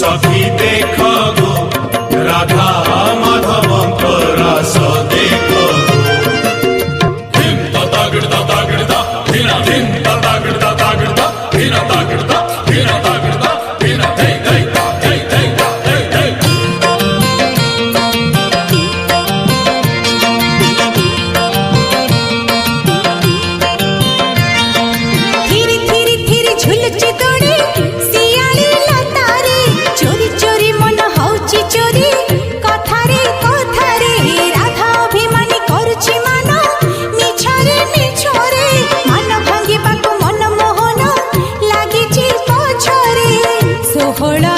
सखी देख गो राधा माधव रास देख धिम ता गिड़दा धीना धिम ता गिड़दा धीना ता गिड़दा धीना ता गिड़दा धीना धै धै धै धै धै धै धीरे धीरे धीरे झुलुची दौड़े सियाली लतारे चोरी चोरी मन हौची चोरी कथारे कथारे राधा अभिमानी करुची मान मिछरे मिछरे मन भांगिबाकु मन मोहन लागिची पछरे सोहळ